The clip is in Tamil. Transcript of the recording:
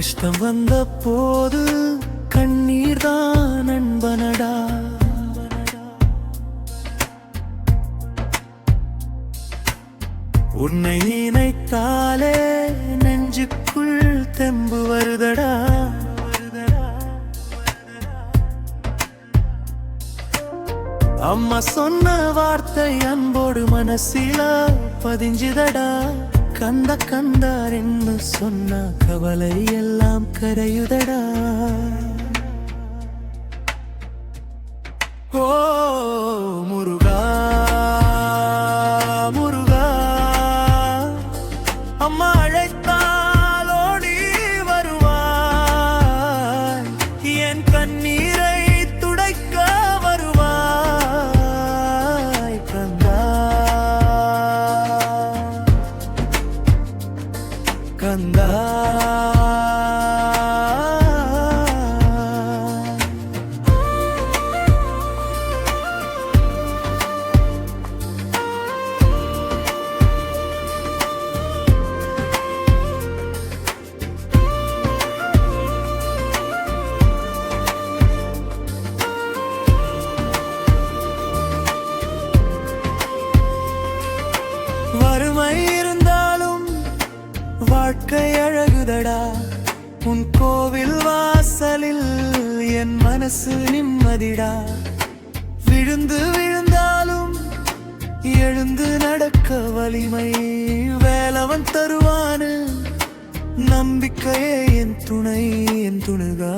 கஷ்டம் வந்த போது கண்ணீர் தான் நண்பனடா. உன்னை நினைத்தாலே நெஞ்சுக்குள் தெம்பு வருதடா. அம்மா சொன்ன வார்த்தை அன்போடு மனசில பதிஞ்சுதடா. கந்த கந்தார் என்று சொன்ன கவலை எல்லாம் கரையுதடா. ஓ முருகா முருகா, அம்மா அழைத்தால் ஓடி வருவாய், என் கண்ணீரை துடைக்க வருவாய். கந்தா கந்தா வறுமை இருந்தாலும் வாழ்க்கை அழகுதடா. உன் கோவில் வாசலில் என் மனசு நிம்மதிடா. விழுந்து விழுந்தாலும் எழுந்து நடக்க வலிமை வேலவன் தருவானு. நம்பிக்கையே என் துணை, என் துணுகா.